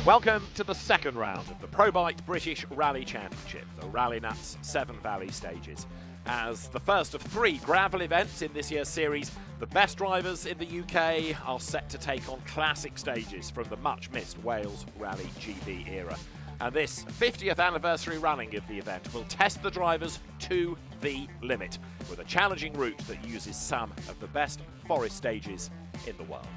Welcome to the second round of the Probite British Rally Championship, the Rallynuts Severn Valley Stages. As the first of 3 gravel events in this year's series, the best drivers in the UK are set to take on classic stages from the much-missed Wales Rally GB era. And this 50th anniversary running of the event will test the drivers to the limit, with a challenging route that uses some of the best forest stages in the world.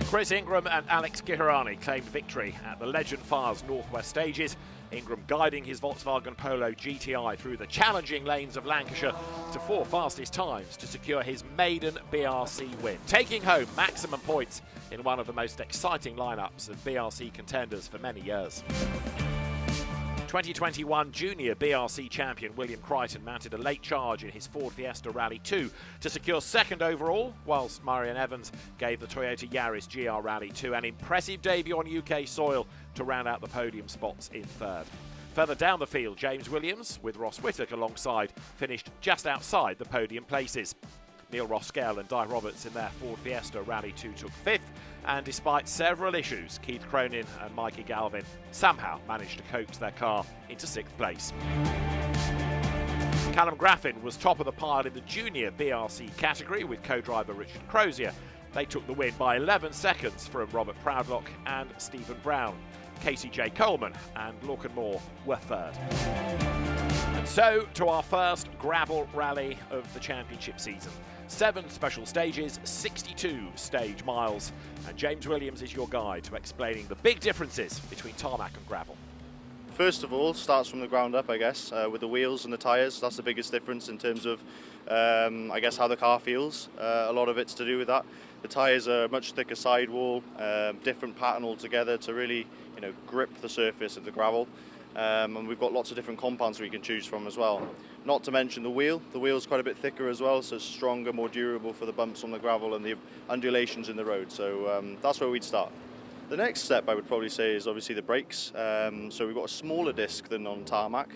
Chris Ingram and Alex Myherin claimed victory at the Legend Fires Northwest Stages. Ingram guiding his Volkswagen Polo GTi through the challenging lanes of Lancashire to 4 fastest times to secure his maiden BRC win, taking home maximum points in one of the most exciting lineups of BRC contenders for many years. 2021 junior BRC champion William Creighton mounted a late charge in his Ford Fiesta Rally2 to secure second overall, whilst Rhodri Evans gave the Toyota Yaris GR Rally2 an impressive debut on UK soil to round out the podium spots in third. Further down the field, James Williams, with Ross Whittock alongside, finished just outside the podium places. Neil Roskell and Di Roberts in their Ford Fiesta Rally2 took 5th, and despite several issues, Keith Cronin and Mikey Galvin somehow managed to coax their car into 6th place. Callum Graffin was top of the pile in the junior BRC category with co-driver Richard Crozier. They took the win by 11 seconds from Robert Proudlock and Stephen Brown. Casey J. Coleman and Lorcan Moore were third. And so to our first gravel rally of the championship season. 7 special stages, 62 stage miles, and James Williams is your guide to explaining the big differences between tarmac and gravel. First of all, starts from the ground up, I guess, with the wheels and the tyres. That's the biggest difference in terms of, I guess, how the car feels. A lot of it's to do with that. The tyres are a much thicker sidewall, different pattern altogether to really, grip the surface of the gravel. And we've got lots of different compounds we can choose from as well. Not to mention the wheel. The wheel's quite a bit thicker as well, so it's stronger, more durable for the bumps on the gravel and the undulations in the road. So that's where we'd start. The next step I would probably say is obviously the brakes. So we've got a smaller disc than on tarmac,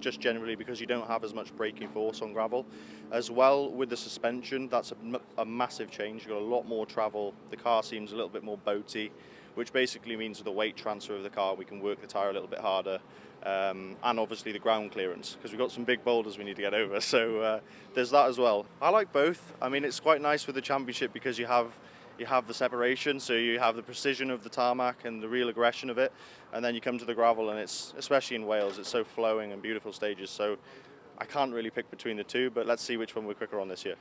just generally because you don't have as much braking force on gravel. As well with the suspension, that's a massive change. You've got a lot more travel. The car seems a little bit more boaty, which basically means with the weight transfer of the car, we can work the tyre a little bit harder. And obviously the ground clearance, because we've got some big boulders we need to get over. So there's that as well. I like both. I mean, it's quite nice with the championship because you have the separation, so you have the precision of the tarmac and the real aggression of it, and then you come to the gravel and it's, especially in Wales, it's so flowing and beautiful stages. So I can't really pick between the two, but let's see which one we're quicker on this year.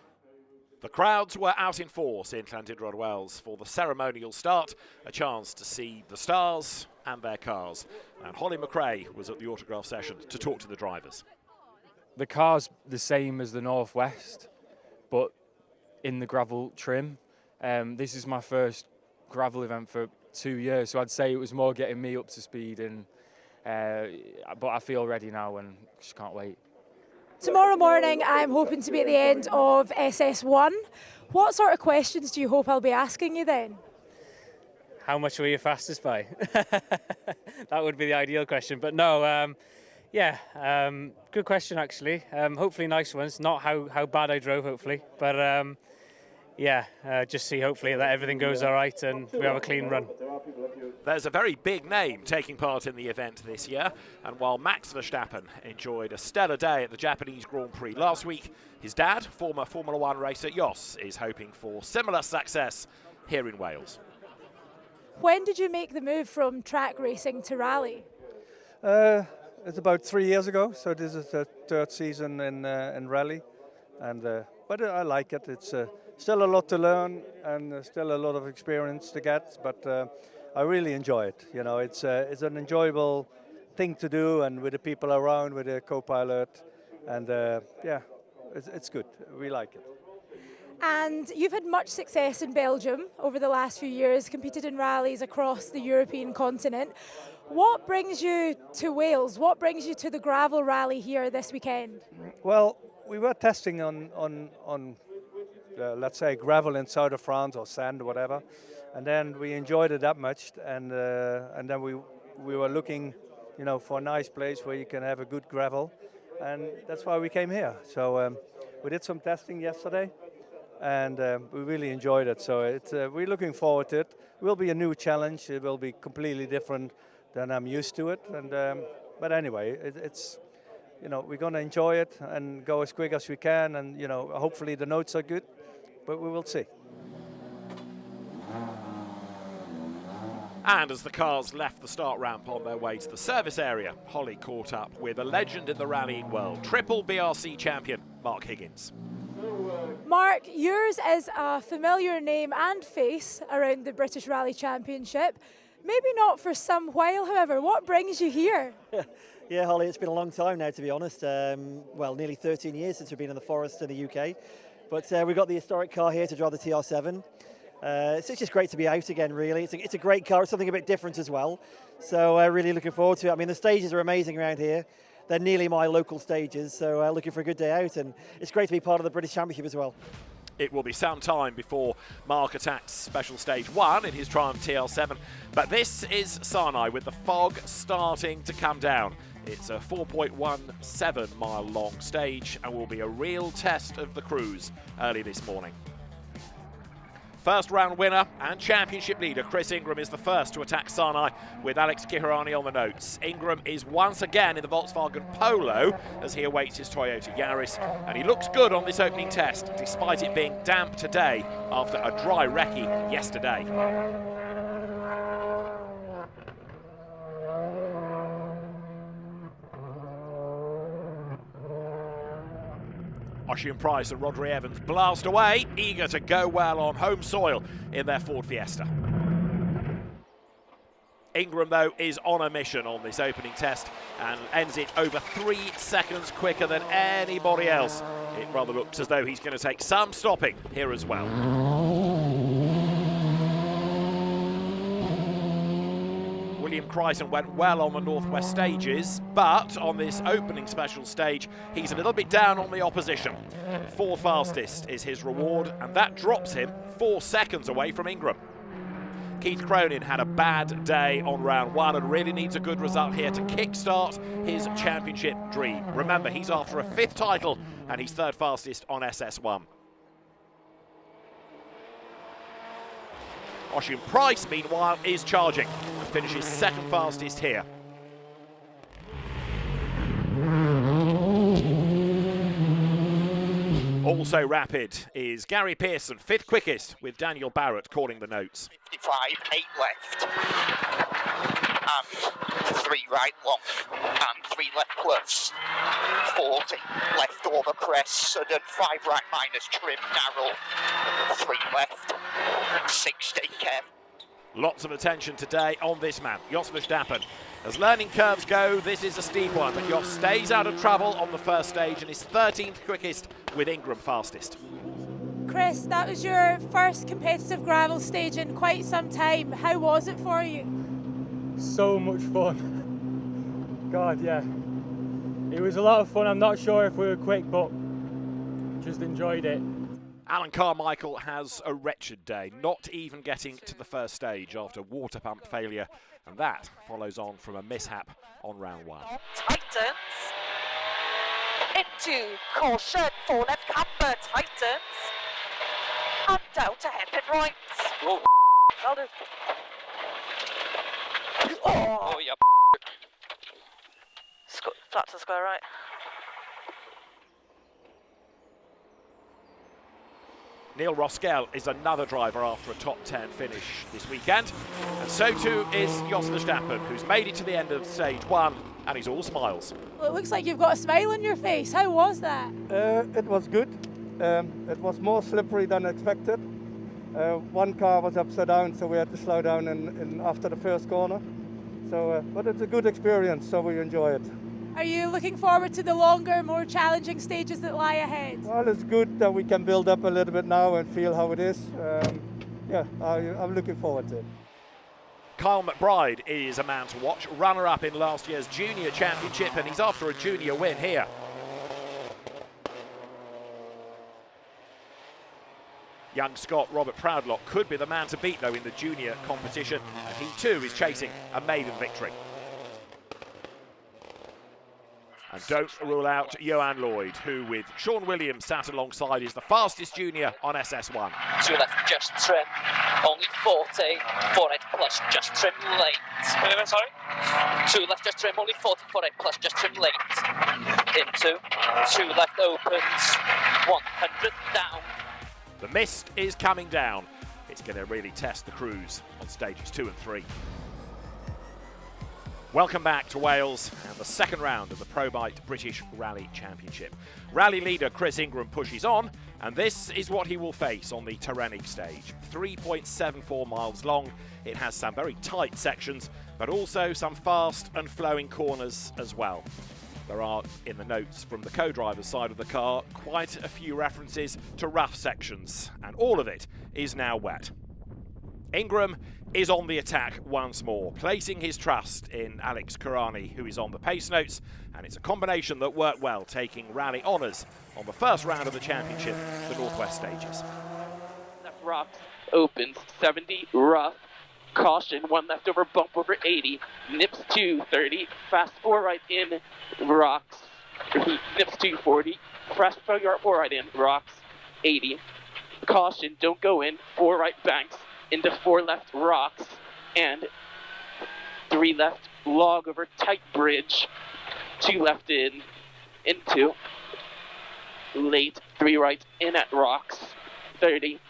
The crowds were out in force in Llandudrod Wells for the ceremonial start, a chance to see the stars and their cars. And Holly McRae was at the autograph session to talk to the drivers. The car's the same as the Northwest, but in the gravel trim. This is my first gravel event for 2 years, so I'd say it was more getting me up to speed, but I feel ready now and just can't wait. Tomorrow morning I'm hoping to be at the end of SS1. What sort of questions do you hope I'll be asking you then? How much were you fastest by? That would be the ideal question, but no, good question actually. Hopefully nice ones, not how bad I drove hopefully, but just see hopefully that everything goes all right and we have a clean run. There's a very big name taking part in the event this year, and while Max Verstappen enjoyed a stellar day at the Japanese Grand Prix last week, his dad, former Formula One racer Jos, is hoping for similar success here in Wales. When did you make the move from track racing to rally? It's about 3 years ago, so this is the 3rd season in rally, and but I like it. It's still a lot to learn and still a lot of experience to get, but I really enjoy it. It's an enjoyable thing to do, and with the people around, with the co-pilot, and it's good. We like it. And you've had much success in Belgium over the last few years, competed in rallies across the European continent. What brings you to Wales? What brings you to the gravel rally here this weekend? Well, we were testing on let's say gravel in south of France or sand or whatever, and then we enjoyed it that much, and then we were looking, for a nice place where you can have a good gravel, and that's why we came here. So we did some testing yesterday, and we really enjoyed it. So we're looking forward to it. It will be a new challenge. It will be completely different than I'm used to it. And but anyway, it's we're going to enjoy it and go as quick as we can. And hopefully the notes are good, but we will see. And as the cars left the start ramp on their way to the service area, Holly caught up with a legend in the rallying world, triple BRC champion Mark Higgins. Mark, yours is a familiar name and face around the British Rally Championship. Maybe not for some while, however. What brings you here? Yeah, Holly, it's been a long time now, to be honest. Well, nearly 13 years since we've been in the forest in the UK. But we've got the historic car here to drive the TR7. It's just great to be out again, really. It's a great car. It's something a bit different as well. So really looking forward to it. I mean, the stages are amazing around here. They're nearly my local stages, so looking for a good day out. And it's great to be part of the British Championship as well. It will be some time before Mark attacks special stage 1 in his Triumph TL7. But this is Sinai with the fog starting to come down. It's a 4.17 mile long stage and will be a real test of the crews early this morning. First round winner and championship leader Chris Ingram is the first to attack Sinai with Alex Kihirani on the notes. Ingram is once again in the Volkswagen Polo as he awaits his Toyota Yaris, and he looks good on this opening test despite it being damp today after a dry recce yesterday. Osian Pryce and Rhodri Evans blast away, eager to go well on home soil in their Ford Fiesta. Ingram, though, is on a mission on this opening test and ends it over 3 seconds quicker than anybody else. It rather looks as though he's going to take some stopping here as well. William Creighton went well on the Northwest stages, but on this opening special stage, he's a little bit down on the opposition. 4th fastest is his reward, and that drops him 4 seconds away from Ingram. Keith Cronin had a bad day on round 1 and really needs a good result here to kickstart his championship dream. Remember, he's after a 5th title, and he's 3rd fastest on SS1. Osian Pryce, meanwhile, is charging and finishes 2nd fastest here. Also rapid is Gary Pearson, 5th quickest, with Daniel Barrett calling the notes. 55, 8 left, and 3 right long, and 3 left plus, 40, left over crest, sudden, 5 right minus, trim, narrow, 3 left, 60, careful. Lots of attention today on this man, Jos Verstappen. As learning curves go, this is a steep one, but Jos stays out of trouble on the first stage and is 13th quickest with Ingram fastest. Chris, that was your first competitive gravel stage in quite some time. How was it for you? So much fun. God, yeah. It was a lot of fun. I'm not sure if we were quick, but just enjoyed it. Alan Carmichael has a wretched day, not even getting to the first stage after water pump failure, and that follows on from a mishap on round 1. Tightens into caution for left camber, tightens and down to hairpin right. Whoa. Well done. Oh, yeah. Flat to square right. Neil Roskell is another driver after a top 10 finish this weekend, and so too is Jos Verstappen, who's made it to the end of stage 1, and he's all smiles. Well, it looks like you've got a smile on your face. How was that? It was good. It was more slippery than expected. One car was upside down, so we had to slow down in after the first corner. So, but it's a good experience, so we enjoy it. Are you looking forward to the longer, more challenging stages that lie ahead? Well, it's good that we can build up a little bit now and feel how it is. Yeah, I'm looking forward to it. Kyle McBride is a man to watch, runner-up in last year's Junior Championship, and he's after a junior win here. Young Scot Robert Proudlock could be the man to beat, though, in the junior competition, and he too is chasing a maiden victory. And don't rule out Johan Lloyd, who with Sean Williams sat alongside is the fastest junior on SS1. 2 left, just trim, only 40, 4 right plus, just trim late. Sorry? 2 left, just trim, only 40, 4 right plus, just trim late. Into, 2 left opens, 100 down. The mist is coming down. It's going to really test the crews on stages 2 and 3. Welcome back to Wales and the second round of the Probite British Rally Championship. Rally leader Chris Ingram pushes on, and this is what he will face on the Tarmac stage. 3.74 miles long. It has some very tight sections, but also some fast and flowing corners as well. There are, in the notes from the co-driver's side of the car, quite a few references to rough sections, and all of it is now wet. Ingram is on the attack once more, placing his trust in Alex Kurani, who is on the pace notes, and it's a combination that worked well, taking rally honours on the first round of the championship, the Northwest Stages. Left rock opens, 70 rough, caution, 1 left over, bump over 80, nips 230, fast 4 right in, rocks, nips 240, fast 4 right in, rocks, 80, caution, don't go in, 4 right banks, into 4 left rocks, and 3 left log over tight bridge, 2 left in, into, late, 3 right in at rocks, 30.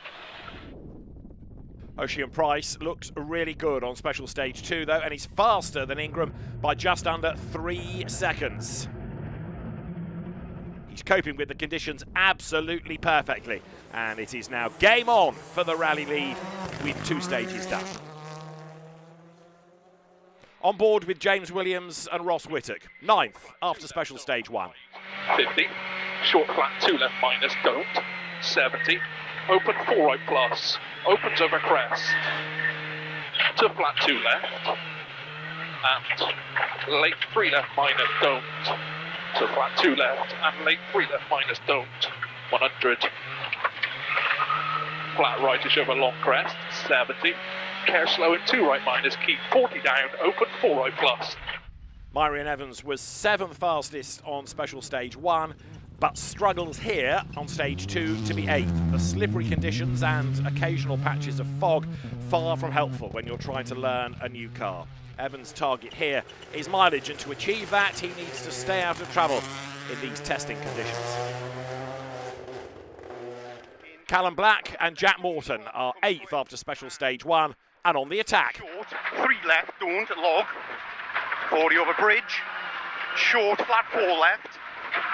Osian Pryce looks really good on special stage 2 though, and he's faster than Ingram by just under 3 seconds. He's coping with the conditions absolutely perfectly, and it is now game on for the rally lead with 2 stages done. On board with James Williams and Ross Whittock, 9th after special stage 1. 50, short flat 2 left minus, don't, 70, open 4 right plus, opens over crest, to flat 2 left, and late 3 left minus, don't, to flat 2 left, and late 3 left minus, don't, 100, flat rightish over long crest, 70, care slow in 2 right minus, keep 40 down, open 4 right plus. Rhodri Evans was 7th fastest on special stage 1, but struggles here on stage 2 to be 8th. The slippery conditions and occasional patches of fog far from helpful when you're trying to learn a new car. Evans' target here is mileage, and to achieve that he needs to stay out of trouble in these testing conditions. Callum Black and Jack Morton are 8th after special stage 1 and on the attack. Short, 3 left, don't, log, 40 over bridge, short, flat 4 left,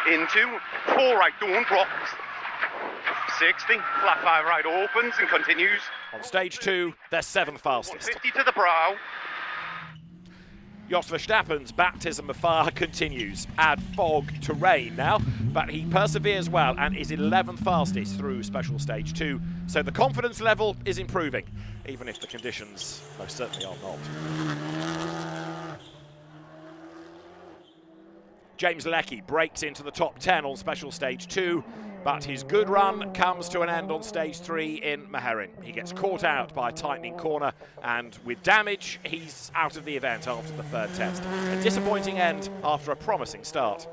into, 4 right, don't, rocks, 60, flat 5 right opens and continues. On stage 2, they're 7th fastest. 50 to the brow. Jos Verstappen's baptism of fire continues. Add fog to rain now, but he perseveres well and is 11th fastest through special stage 2, so the confidence level is improving, even if the conditions most certainly are not. James Leckie breaks into the top 10 on special stage 2, but his good run comes to an end on stage 3 in Myherin. He gets caught out by a tightening corner, and with damage, he's out of the event after the 3rd test. A disappointing end after a promising start.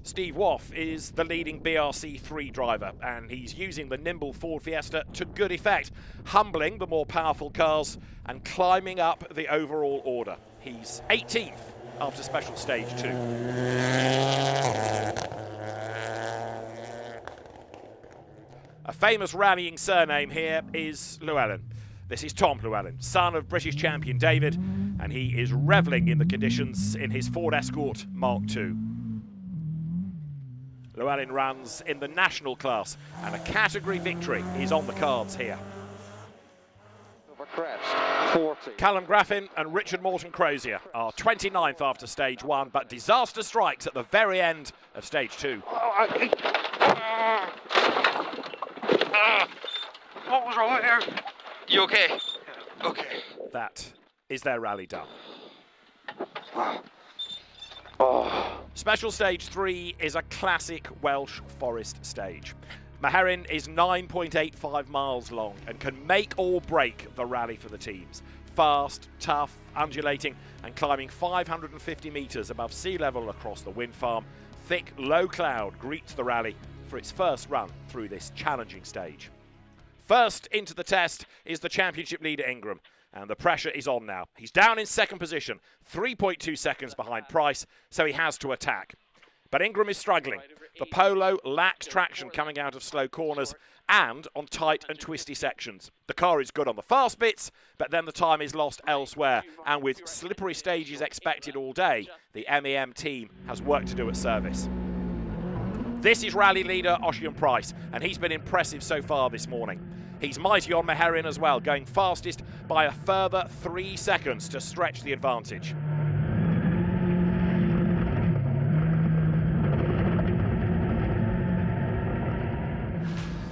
Steve Woff is the leading BRC3 driver, and he's using the nimble Ford Fiesta to good effect, humbling the more powerful cars and climbing up the overall order. He's 18th after special stage 2. A famous rallying surname here is Llewellyn. This is Tom Llewellyn, son of British champion David, and he is revelling in the conditions in his Ford Escort Mark II. Llewellyn runs in the national class, and a category victory is on the cards here. Over crest, 40. Callum Graffin and Richard Morton Crozier are 29th after stage 1, but disaster strikes at the very end of stage 2. What was wrong here? You okay? Okay. That is their rally done. Oh. Special stage 3 is a classic Welsh forest stage. Myherin is 9.85 miles long and can make or break the rally for the teams. fast, tough, undulating and climbing 550 metres above sea level across the wind farm. Thick, low cloud greets the rally for its first run through this challenging stage. First into the test is the championship leader Ingram, and the pressure is on now. He's down in second position, 3.2 seconds behind Pryce, so he has to attack. But Ingram is struggling. The Polo lacks traction coming out of slow corners and on tight and twisty sections. The car is good on the fast bits, but then the time is lost elsewhere. And with slippery stages expected all day, the MEM team has work to do at service. This is rally leader Osian Pryce, and he's been impressive so far this morning. He's mighty on Myherin as well, going fastest by a further 3 seconds to stretch the advantage.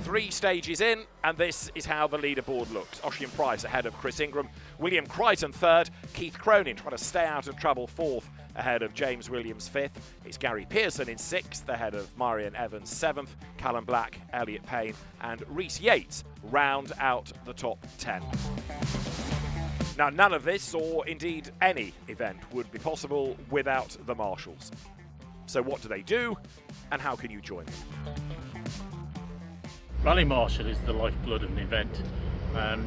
Three stages in, and this is how the leaderboard looks. Osian Pryce ahead of Chris Ingram, William Creighton third, Keith Cronin trying to stay out of trouble fourth ahead of James Williams fifth. It's Gary Pearson in sixth ahead of Rhodri Evans seventh, Callum Black, Elliot Payne and Rhys Yates round out the top 10. Now none of this, or indeed any event, would be possible without the marshals. So what do they do and how can you join them? Rally Marshal is the lifeblood of an event.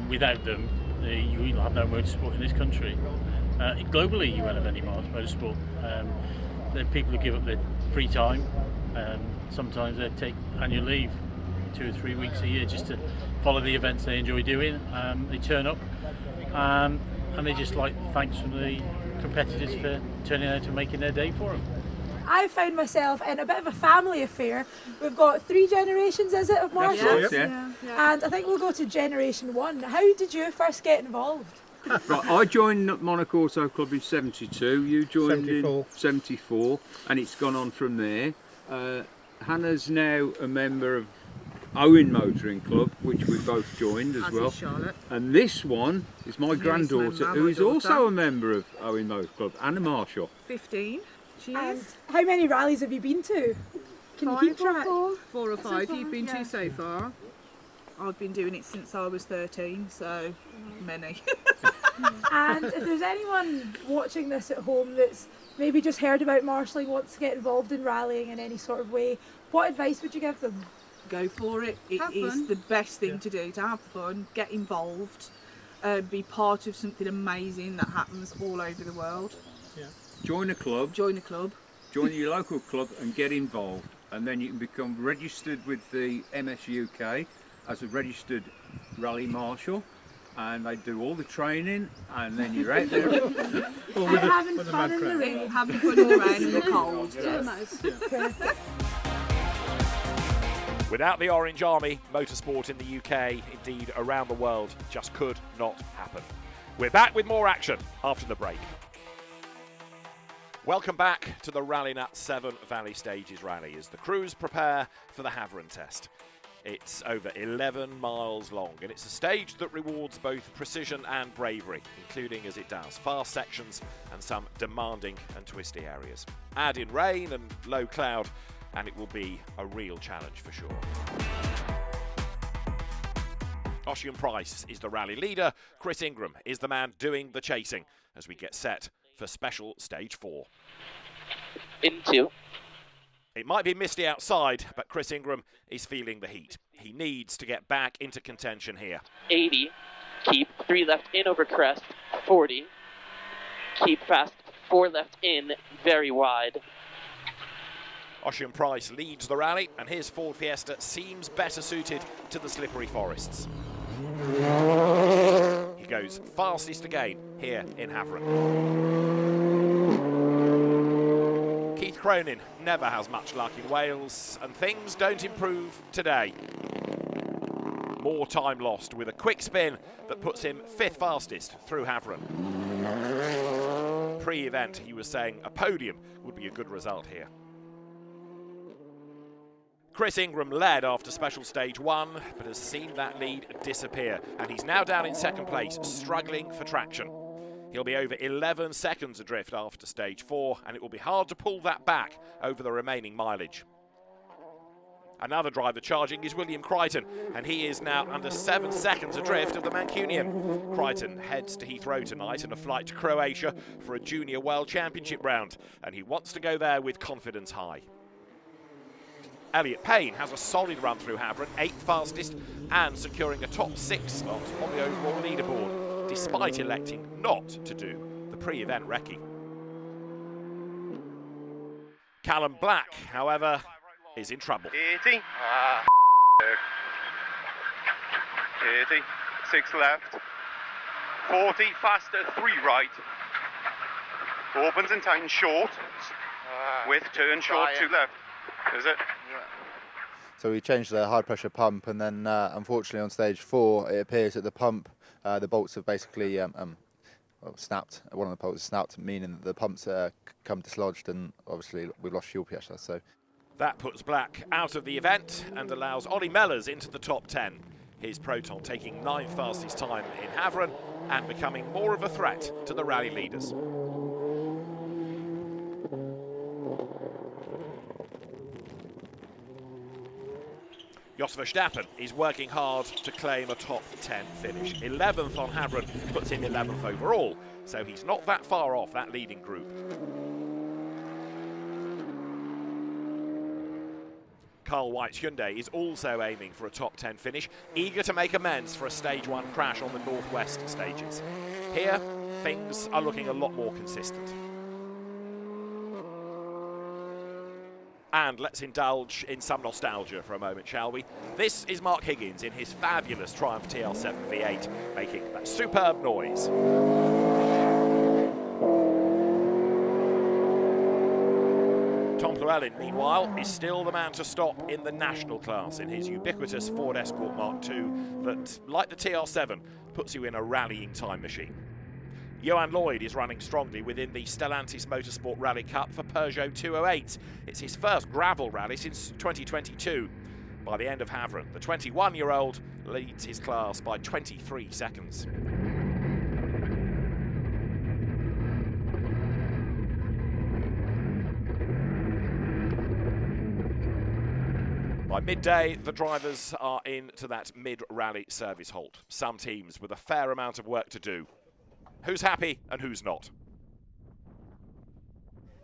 Without them, you will have no motorsport in this country. Globally, you won't have any motorsport. There are people who give up their free time. Sometimes they take annual leave 2 or 3 weeks a year just to follow the events they enjoy doing. They turn up and they just like thanks from the competitors for turning out and making their day for them. I found myself in a bit of a family affair. We've got 3 generations, is it, of marshals? Yeah. And I think we'll go to generation 1. How did you first get involved? Right, I joined Monaco Auto Club in 72, you joined 74. in 74, and it's gone on from there. Hannah's now a member of Owen Motoring Club, which we both joined as well. Charlotte. And this one is my granddaughter, who is also a member of Owen Motor Club and a marshal. 15. She is. How many rallies have you been to? Can you keep track? 4 or 5 you've been to so far. I've been doing it since I was 13, so many. And if there's anyone watching this at home that's maybe just heard about marshalling, wants to get involved in rallying in any sort of way, what advice would you give them? Go for it. It is the best thing to do, to have fun, get involved, be part of something amazing that happens all over the world. Join a club. Join a club. Join your local club and get involved, and then you can become registered with the MS UK as a registered rally marshal, and they do all the training, and then you're out there having fun in the ring, having fun in the rain and the cold. Without the Orange Army, motorsport in the UK, indeed around the world, just could not happen. We're back with more action after the break. Welcome back to the Rallynuts Severn Valley Stages rally as the crews prepare for the Hafren test. It's over 11 miles long, and it's a stage that rewards both precision and bravery, including, as it does, fast sections and some demanding and twisty areas. Add in rain and low cloud, and it will be a real challenge for sure. Osian Pryce is the rally leader. Chris Ingram is the man doing the chasing as we get set for special stage 4. Into. It might be misty outside, but Chris Ingram is feeling the heat. He needs to get back into contention here. 80. Keep 3 left in over crest. 40. Keep fast. 4 left in, very wide. Osian Pryce leads the rally, and his Ford Fiesta seems better suited to the slippery forests. He goes fastest again here in Hafren. Keith Cronin never has much luck in Wales, and things don't improve today. More time lost with a quick spin that puts him 5th fastest through Hafren. Pre-event, he was saying a podium would be a good result here. Chris Ingram led after special stage 1, but has seen that lead disappear, and he's now down in 2nd place, struggling for traction. He'll be over 11 seconds adrift after stage 4, and it will be hard to pull that back over the remaining mileage. Another driver charging is William Creighton, and he is now under 7 seconds adrift of the Mancunian. Creighton heads to Heathrow tonight in a flight to Croatia for a Junior World Championship round, and he wants to go there with confidence high. Elliot Payne has a solid run through Hafren, 8th fastest, and securing a top 6 slot on the overall leaderboard, despite electing not to do the pre-event recce. Callum Black, however, is in trouble. 80. 80. 6 left. 40, faster, 3 right. Opens and tightens short. With turn short, 2 left. Is it? So we changed the high pressure pump, and then unfortunately on stage 4 it appears that the pump, the bolts have basically snapped. One of the bolts snapped, meaning that the pumps come dislodged, and obviously we've lost fuel pressure. So that puts Black out of the event and allows Ollie Mellors into the top 10. His Proton taking 9th fastest time in Hafren and becoming more of a threat to the rally leaders. Jos Verstappen is working hard to claim a top 10 finish. 11th on Hafren puts him 11th overall, so he's not that far off that leading group. Carl White's Hyundai is also aiming for a top 10 finish, eager to make amends for a stage 1 crash on the Northwest stages. Here, things are looking a lot more consistent. And let's indulge in some nostalgia for a moment, shall we? This is Mark Higgins in his fabulous Triumph TL7 V8, making that superb noise. Tom Llewellyn, meanwhile, is still the man to stop in the national class in his ubiquitous Ford Escort Mark II that, like the TR7, puts you in a rallying time machine. Johan Lloyd is running strongly within the Stellantis Motorsport Rally Cup for Peugeot 208. It's his first gravel rally since 2022. By the end of Hafren, the 21-year-old leads his class by 23 seconds. By midday, the drivers are into that mid-rally service halt. Some teams with a fair amount of work to do. Who's happy and who's not?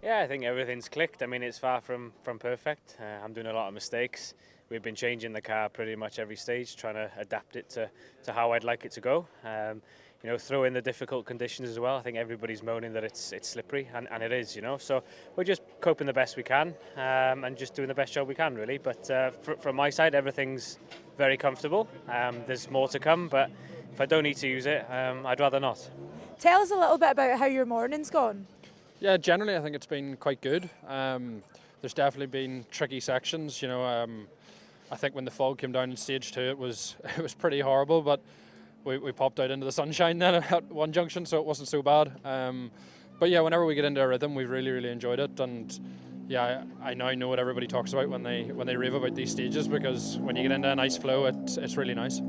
Yeah, I think everything's clicked. I mean, it's far from perfect. I'm doing a lot of mistakes. We've been changing the car pretty much every stage, trying to adapt it to how I'd like it to go. You know, throw in the difficult conditions as well. I think everybody's moaning that it's slippery, and it is, you know. So we're just coping the best we can and just doing the best job we can, really. But from my side, everything's very comfortable. There's more to come, but if I don't need to use it, I'd rather not. Tell us a little bit about how your morning's gone. Yeah, generally I think it's been quite good. There's definitely been tricky sections. You know, I think when the fog came down in stage 2, it was pretty horrible, but we popped out into the sunshine then at one junction, so it wasn't so bad. But yeah, whenever we get into a rhythm, we've really enjoyed it, and yeah, I now know what everybody talks about when they rave about these stages, because when you get into a nice flow, it's really nice.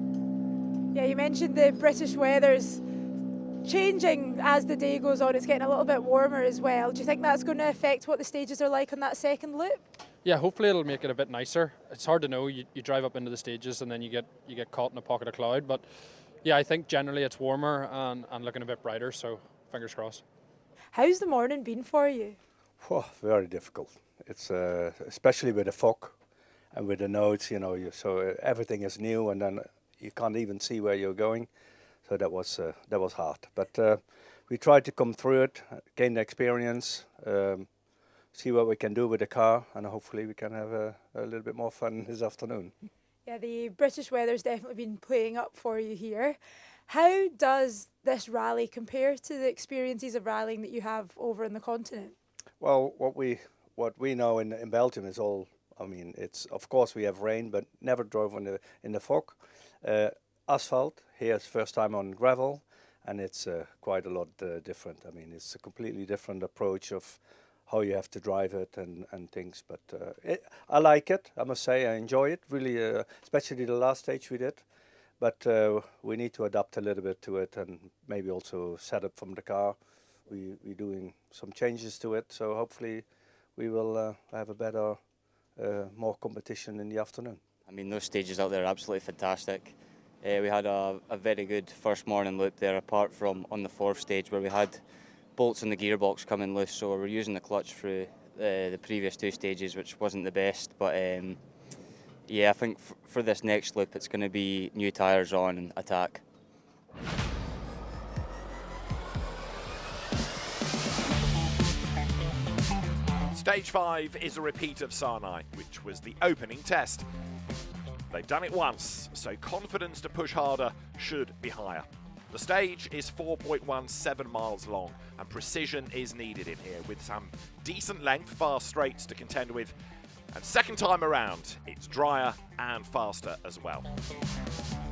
Yeah, you mentioned the British weather's changing as the day goes on. It's getting a little bit warmer as well. Do you think that's going to affect what the stages are like on that second loop? Yeah, hopefully it'll make it a bit nicer. It's hard to know. You drive up into the stages and then you get caught in a pocket of cloud. But yeah, I think generally it's warmer and looking a bit brighter, so fingers crossed. How's the morning been for you? Oh, very difficult. It's especially with the fog and with the nodes, you know, so everything is new and then you can't even see where you're going. So that was hard. But we tried to come through it, gain the experience, see what we can do with the car, and hopefully we can have a little bit more fun this afternoon. Yeah, the British weather's definitely been playing up for you here. How does this rally compare to the experiences of rallying that you have over in the continent? Well, what we know in Belgium is all. I mean, it's of course we have rain, but never drove in the fog. Asphalt here's first time on gravel, and it's quite a lot different. I mean, it's a completely different approach of how you have to drive it and things. But I like it. I must say, I enjoy it really, especially the last stage we did. But we need to adapt a little bit to it, and maybe also set up from the car. We're doing some changes to it, so hopefully we will have a better more competition in the afternoon. I mean, those stages out there are absolutely fantastic. We had a very good first morning loop there, apart from on the fourth stage where we had bolts in the gearbox coming loose, so we were using the clutch through the previous 2 stages, which wasn't the best. But yeah, I think for this next loop it's going to be new tyres on and attack. Stage 5 is a repeat of Sanai, which was the opening test. They've done it once, so confidence to push harder should be higher. The stage is 4.17 miles long, and precision is needed in here, with some decent length, fast straights to contend with. And second time around, it's drier and faster as well.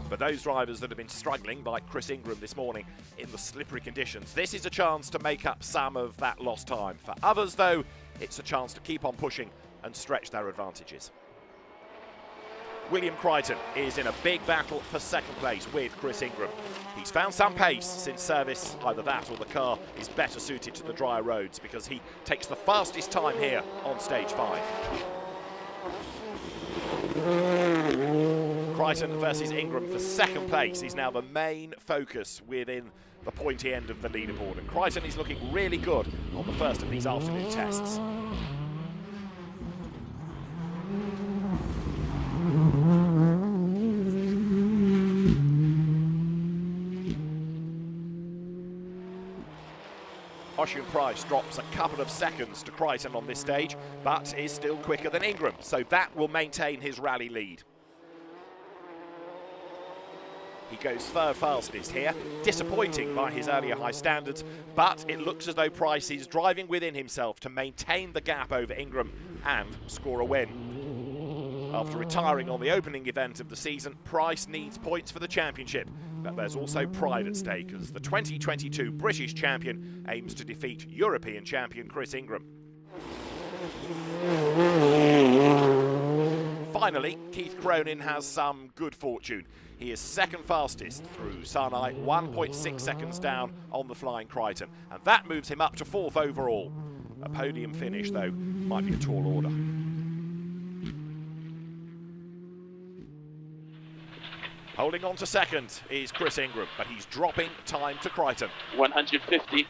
For those drivers that have been struggling, like Chris Ingram this morning, in the slippery conditions, this is a chance to make up some of that lost time. For others, though, it's a chance to keep on pushing and stretch their advantages. William Creighton is in a big battle for second place with Chris Ingram. He's found some pace since service. Either that or the car is better suited to the drier roads, because he takes the fastest time here on stage 5. Creighton versus Ingram for second place is now the main focus within the pointy end of the leaderboard, and Creighton is looking really good on the first of these afternoon tests. Osian Pryce drops a couple of seconds to Creighton on this stage, but is still quicker than Ingram, so that will maintain his rally lead. He goes third fastest here, disappointing by his earlier high standards, but it looks as though Pryce is driving within himself to maintain the gap over Ingram and score a win. After retiring on the opening event of the season, Pryce needs points for the championship, but there's also pride at stake as the 2022 British champion aims to defeat European champion Chris Ingram. Finally, Keith Cronin has some good fortune. He is second fastest through Sanai, 1.6 seconds down on the flying Creighton, and that moves him up to 4th overall. A podium finish, though, might be a tall order. Holding on to second is Chris Ingram, but he's dropping time to Creighton. 150.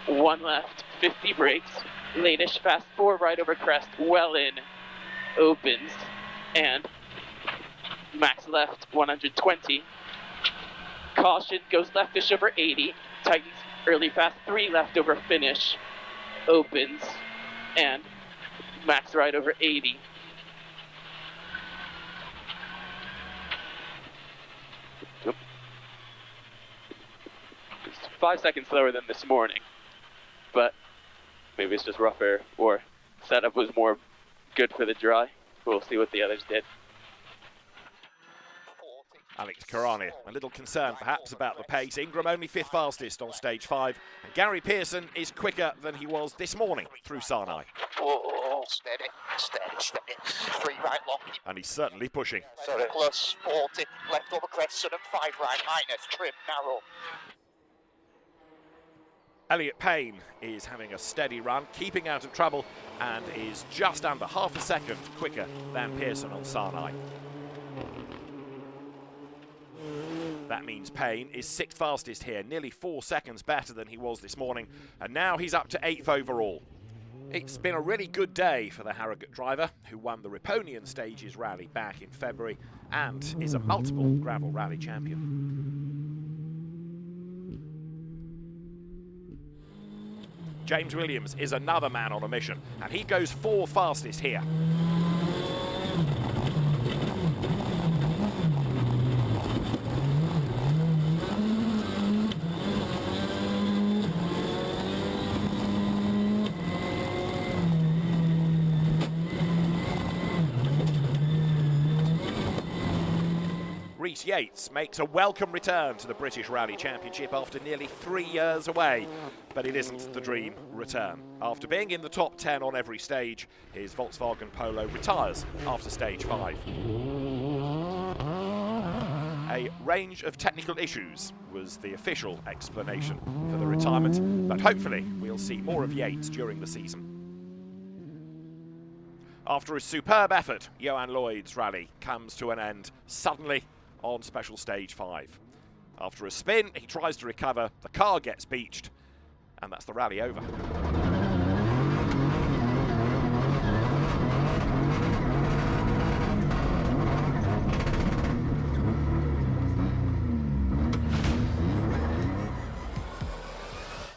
1 left, 50 brakes. Latish fast 4 right over crest, well in, opens, and max left 120. Caution goes leftish over 80. Tightens early fast 3 left over finish, opens, and max right over 80. It's 5 seconds slower than this morning, but maybe it's just rougher or setup was more good for the dry. We'll see what the others did. Alex Karani, a little concerned perhaps about the pace. Ingram only 5th fastest on stage 5, and Gary Pearson is quicker than he was this morning through Sanai. Oh, steady, steady, steady. 3 right long. And he's certainly pushing. Plus 40, left over crest, sudden 5 right minus, trim, narrow. Elliot Payne is having a steady run, keeping out of trouble, and is just under half a second quicker than Pearson on Sanai. That means Payne is 6th fastest here, nearly 4 seconds better than he was this morning, and now he's up to 8th overall. It's been a really good day for the Harrogate driver, who won the Riponian Stages rally back in February and is a multiple gravel rally champion. James Williams is another man on a mission, and he goes 4th fastest here. Rhys Yates makes a welcome return to the British Rally Championship after nearly 3 years away, but it isn't the dream return. After being in the top 10 on every stage, his Volkswagen Polo retires after stage 5. A range of technical issues was the official explanation for the retirement, but hopefully we'll see more of Yates during the season. After a superb effort, Johan Lloyd's rally comes to an end suddenly on special stage 5. After a spin, he tries to recover, the car gets beached, and that's the rally over.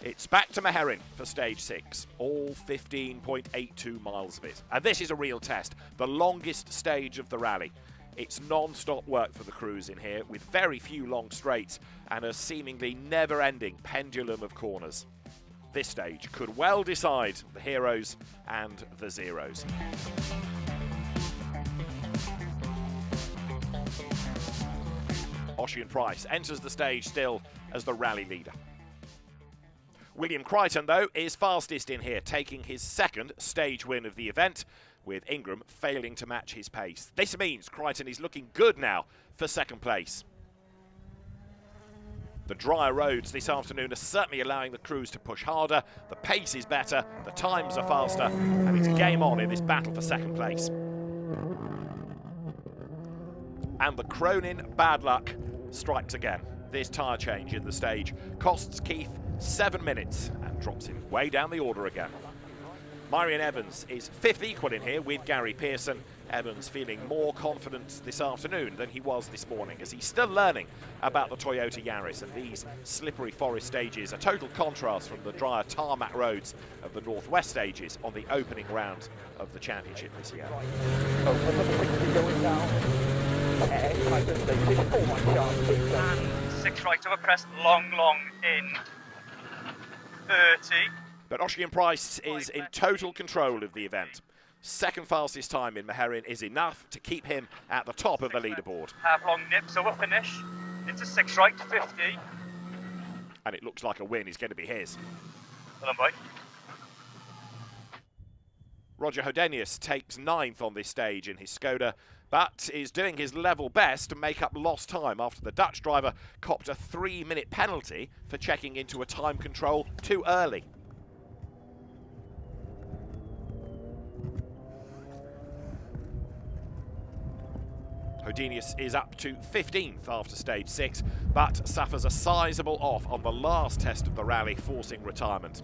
It's back to Myherin for stage 6, all 15.82 miles of it. And this is a real test, the longest stage of the rally. It's non-stop work for the crews in here, with very few long straights and a seemingly never-ending pendulum of corners. This stage could well decide the heroes and the zeros. Osian Pryce enters the stage still as the rally leader. William Creighton, though, is fastest in here, taking his second stage win of the event, with Ingram failing to match his pace. This means Creighton is looking good now for second place. The drier roads this afternoon are certainly allowing the crews to push harder, the pace is better, the times are faster, and it's game on in this battle for second place. And the Cronin bad luck strikes again. This tyre change in the stage costs Keith 7 minutes and drops him way down the order again. Rhodri Evans is 5th equal in here with Gary Pearson. Evans feeling more confident this afternoon than he was this morning, as he's still learning about the Toyota Yaris and these slippery forest stages, a total contrast from the drier tarmac roads of the northwest stages on the opening round of the championship this year. And 6 right over crest, long in 30. But Osian Pryce is in total control of the event. Second fastest time in Myherin is enough to keep him at the top of the leaderboard. Half long nip, so we'll finish into 6 right, 50. And it looks like a win is going to be his. Well done, boy. Roger Hodenius takes 9th on this stage in his Skoda, but is doing his level best to make up lost time after the Dutch driver copped a 3-minute penalty for checking into a time control too early. Hodenius is up to 15th after stage 6, but suffers a sizable off on the last test of the rally, forcing retirement.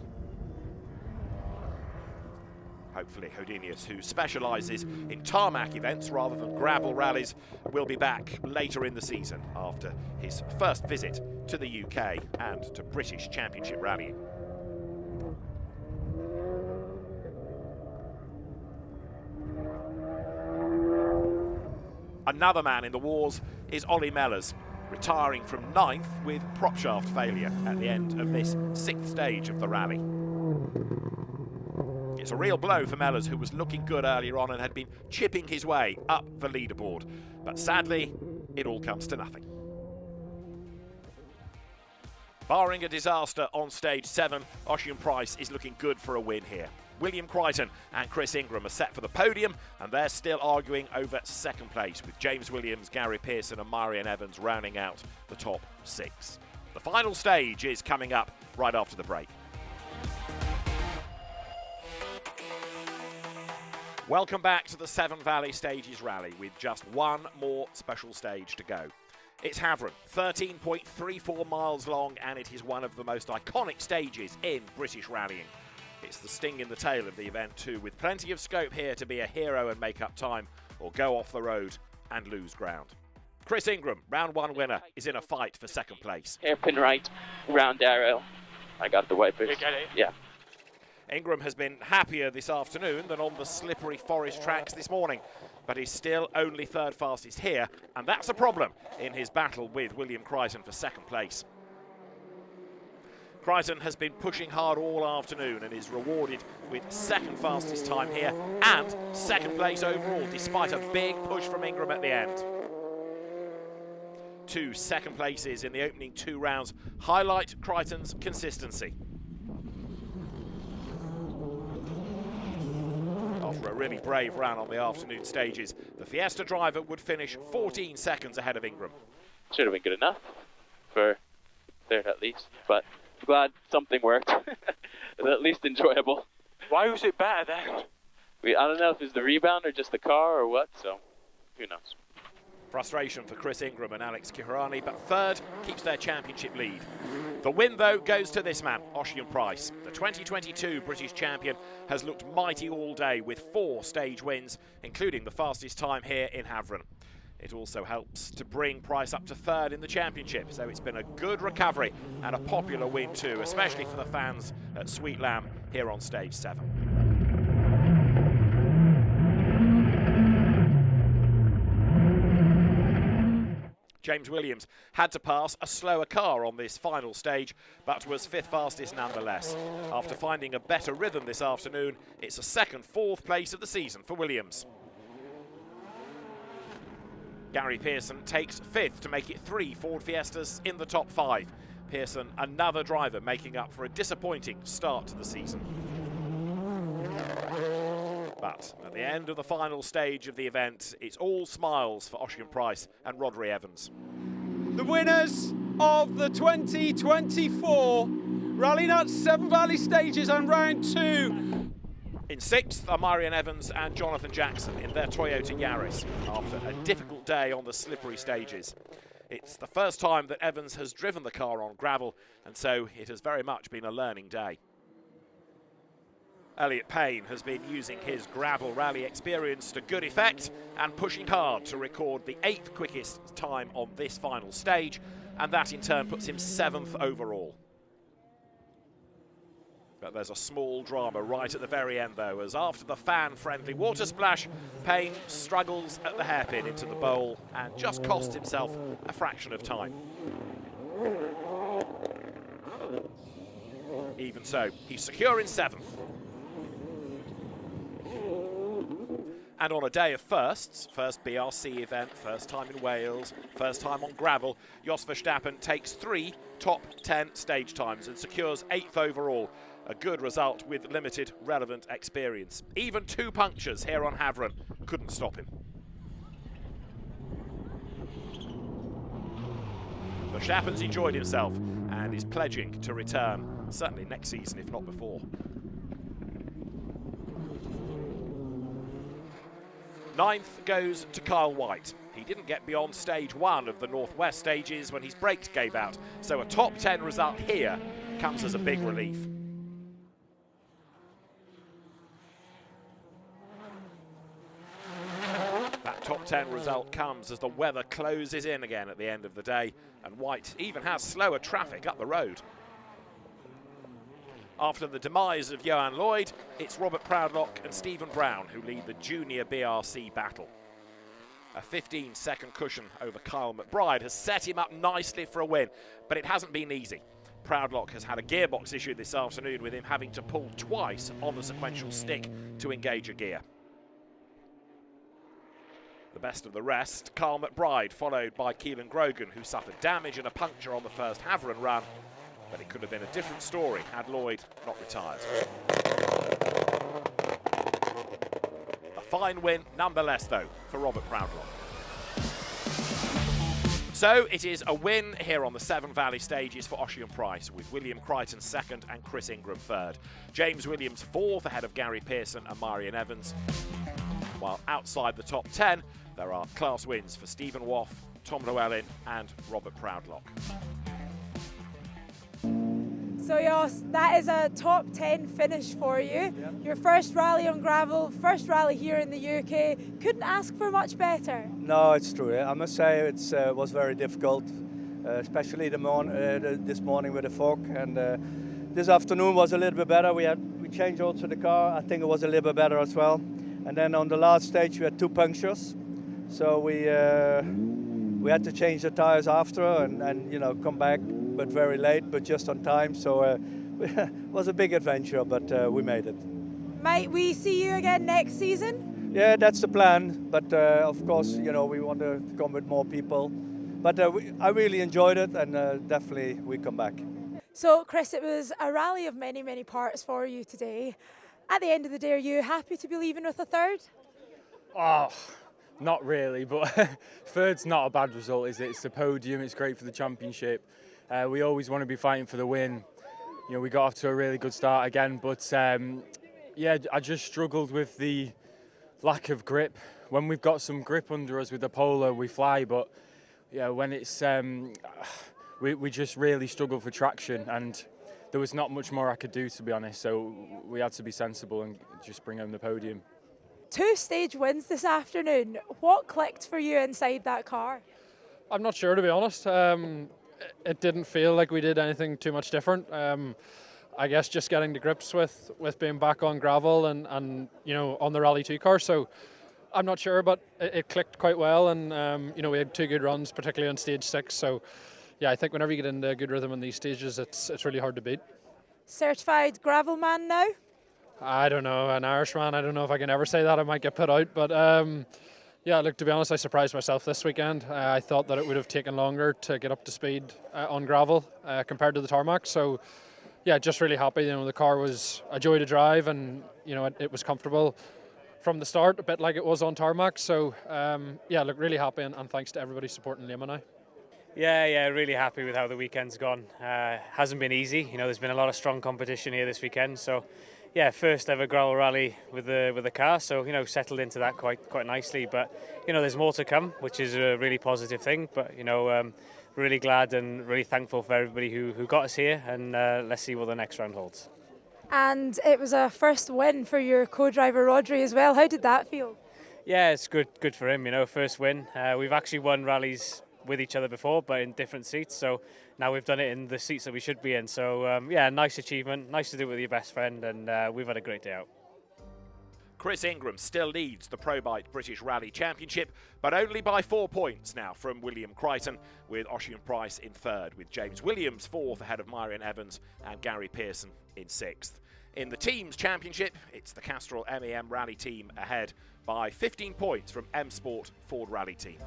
Hopefully Hodenius, who specialises in tarmac events rather than gravel rallies, will be back later in the season after his first visit to the UK and to British Championship rallying. Another man in the wars is Ollie Mellors, retiring from 9th with prop shaft failure at the end of this 6th stage of the rally. It's a real blow for Mellors, who was looking good earlier on and had been chipping his way up the leaderboard. But sadly, it all comes to nothing. Barring a disaster on stage 7, Osian Pryce is looking good for a win here. William Creighton and Chris Ingram are set for the podium, and they're still arguing over second place, with James Williams, Gary Pearson and Rhodri Evans rounding out the top 6. The final stage is coming up right after the break. Welcome back to the Severn Valley Stages Rally, with just one more special stage to go. It's Hafren, 13.34 miles long, and it is one of the most iconic stages in British rallying. It's the sting in the tail of the event too, with plenty of scope here to be a hero and make up time, or go off the road and lose ground. Chris Ingram, round 1 winner, is in a fight for second place. Hairpin right, round arrow. I got the wipers. You get it? Yeah. Ingram has been happier this afternoon than on the slippery forest tracks this morning, but he's still only 3rd fastest here, and that's a problem in his battle with William Creighton for second place. Creighton has been pushing hard all afternoon and is rewarded with 2nd fastest time here and 2nd place overall, despite a big push from Ingram at the end. 2 second places in the opening 2 rounds highlight Creighton's consistency. After a really brave run on the afternoon stages, the Fiesta driver would finish 14 seconds ahead of Ingram. Should have been good enough for 3rd at least, but glad something worked. At least enjoyable. Why was it better then? I don't know if it's the rebound or just the car or what, so who knows. Frustration for Chris Ingram and Alex Kihirani, but third keeps their championship lead. The win, though, goes to this man, Osian Pryce. The 2022 British champion has looked mighty all day with 4 stage wins, including the fastest time here in Hafren. It also helps to bring Pryce up to third in the championship, so it's been a good recovery and a popular win too, especially for the fans at Sweet Lamb here on stage 7. James Williams had to pass a slower car on this final stage, but was 5th fastest nonetheless. After finding a better rhythm this afternoon, it's a second 4th place of the season for Williams. Gary Pearson takes 5th to make it 3 Ford Fiestas in the top 5. Pearson, another driver making up for a disappointing start to the season. But at the end of the final stage of the event, it's all smiles for Osian Pryce and Rhodri Evans. The winners of the 2024 Rallynuts Severn Valley Stages on round 2. In 6th are Myherin Evans and Jonathan Jackson in their Toyota Yaris after a difficult day on the slippery stages. It's the first time that Evans has driven the car on gravel, and so it has very much been a learning day. Elliot Payne has been using his gravel rally experience to good effect and pushing hard to record the 8th quickest time on this final stage, and that in turn puts him 7th overall. But there's a small drama right at the very end though, as after the fan-friendly water splash, Payne struggles at the hairpin into the bowl and just costs himself a fraction of time. Even so, he's secure in 7th. And on a day of firsts, first BRC event, first time in Wales, first time on gravel, Jos Verstappen takes 3 top 10 stage times and secures 8th overall. A good result with limited relevant experience. Even 2 punctures here on Hafren couldn't stop him. Verstappen's enjoyed himself and is pledging to return, certainly next season if not before. 9th goes to Kyle White. He didn't get beyond stage 1 of the Northwest stages when his brakes gave out, so a top 10 result here comes as a big relief. That top 10 result comes as the weather closes in again at the end of the day, and White even has slower traffic up the road. After the demise of Johan Lloyd, it's Robert Proudlock and Stephen Brown who lead the junior BRC battle. A 15-second cushion over Kyle McBride has set him up nicely for a win, but it hasn't been easy. Proudlock has had a gearbox issue this afternoon with him having to pull twice on the sequential stick to engage a gear. The best of the rest, Kyle McBride, followed by Keelan Grogan, who suffered damage and a puncture on the first Hafren run. But it could have been a different story had Lloyd not retired. A fine win nonetheless though for Robert Proudlock. So it is a win here on the Severn Valley stages for Osian Pryce, with William Creighton 2nd and Chris Ingram 3rd. James Williams 4th ahead of Gary Pearson and Myherin Evans. While outside the top 10 there are class wins for Stephen Woff, Tom Llewellyn and Robert Proudlock. So Jos, that is a top 10 finish for you. Yeah. Your first rally on gravel, first rally here in the UK. Couldn't ask for much better. No, it's true. I must say it was very difficult, especially this morning with the fog. And this afternoon was a little bit better. We changed also the car. I think it was a little bit better as well. And then on the last stage we had 2 punctures, so we had to change the tires after and you know, come back, but very late, but just on time. So it was a big adventure, but we made it. Might we see you again next season? Yeah, that's the plan. But of course, you know, we want to come with more people. But I really enjoyed it, and definitely we come back. So Chris, it was a rally of many, many parts for you today. At the end of the day, are you happy to be leaving with a 3rd? Oh, not really, but 3rd's not a bad result, is it? It's the podium, it's great for the championship. We always want to be fighting for the win. You know, we got off to a really good start again, but Yeah, I just struggled with the lack of grip. When we've got some grip under us with the Polo, we fly, but yeah, when it's we just really struggle for traction, and there was not much more I could do, to be honest, so we had to be sensible and just bring home the podium. 2 stage wins this afternoon. What clicked for you inside that car? I'm not sure, to be honest. It didn't feel like we did anything too much different. I guess just getting to grips with being back on gravel and you know, on the Rally 2 car. So I'm not sure, but it clicked quite well, and you know, we had 2 good runs, particularly on stage 6. So yeah, I think whenever you get into a good rhythm in these stages, it's really hard to beat. Certified gravel man now? I don't know, an Irishman. I don't know if I can ever say that. I might get put out, but yeah, look, to be honest, I surprised myself this weekend. I thought that it would have taken longer to get up to speed on gravel compared to the tarmac. So yeah, just really happy. You know, the car was a joy to drive, and you know, it was comfortable from the start, a bit like it was on tarmac. So yeah, look, really happy, and thanks to everybody supporting Liam and I. Yeah, really happy with how the weekend's gone. Hasn't been easy. You know, there's been a lot of strong competition here this weekend. So yeah, first ever gravel rally with the car. So you know, settled into that quite nicely. But you know, there's more to come, which is a really positive thing. But you know, really glad and really thankful for everybody who got us here. And let's see what the next round holds. And it was a first win for your co-driver Rhodri as well. How did that feel? Yeah, it's good for him. You know, first win. We've actually won rallies with each other before, but in different seats. So now we've done it in the seats that we should be in. So yeah, nice achievement. Nice to do it with your best friend, and we've had a great day out. Chris Ingram still leads the Probite British Rally Championship, but only by 4 points now from William Creighton, with Osian Pryce in 3rd, with James Williams 4th ahead of Myherin Evans and Gary Pearson in 6th. In the teams championship, it's the Castrol MEM Rally team ahead by 15 points from M Sport Ford Rally team.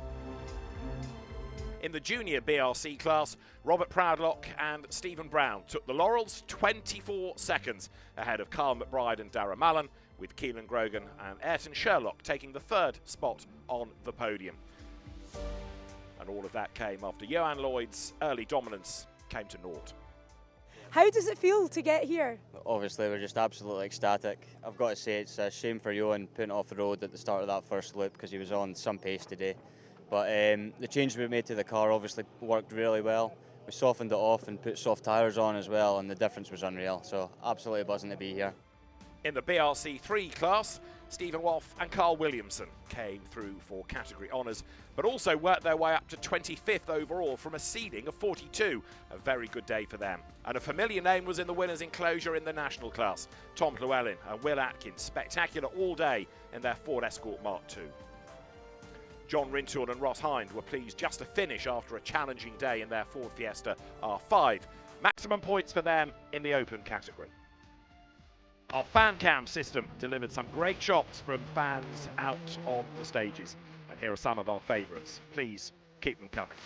In the junior BRC class, Robert Proudlock and Stephen Brown took the laurels, 24 seconds ahead of Carl McBride and Darragh Mallon, with Keelan Grogan and Ayrton Sherlock taking the 3rd spot on the podium. And all of that came after Johan Lloyd's early dominance came to naught. How does it feel to get here? Obviously, we're just absolutely ecstatic. I've got to say, it's a shame for Johan putting off the road at the start of that first loop, because he was on some pace today. But the change we made to the car obviously worked really well. We softened it off and put soft tyres on as well, and the difference was unreal. So absolutely buzzing to be here. In the BRC 3 class, Stephen Wolff and Carl Williamson came through for category honours, but also worked their way up to 25th overall from a seeding of 42. A very good day for them. And a familiar name was in the winners' enclosure in the national class. Tom Llewellyn and Will Atkins, spectacular all day in their Ford Escort Mark II. John Rintoul and Ross Hind were pleased just to finish after a challenging day in their Ford Fiesta R5. Maximum points for them in the open category. Our fan cam system delivered some great shots from fans out on the stages. And here are some of our favourites. Please keep them coming.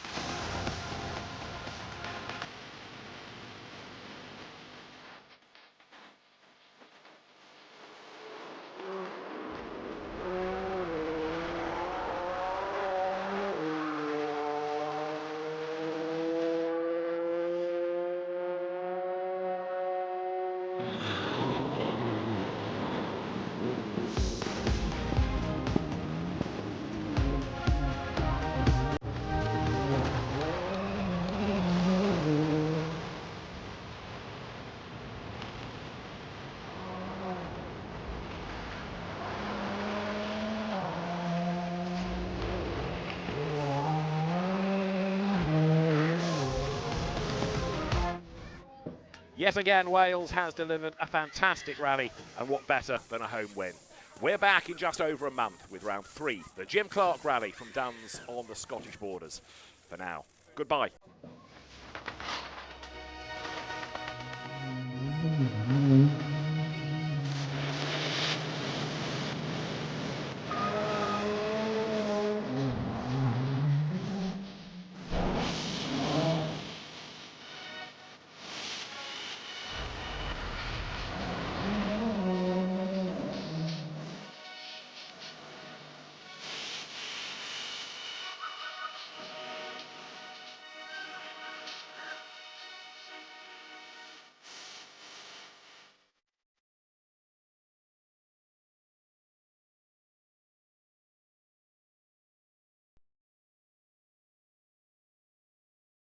Yet again, Wales has delivered a fantastic rally, and what better than a home win. We're back in just over a month with round 3, the Jim Clark Rally from Duns on the Scottish borders. For now, goodbye. Mm-hmm.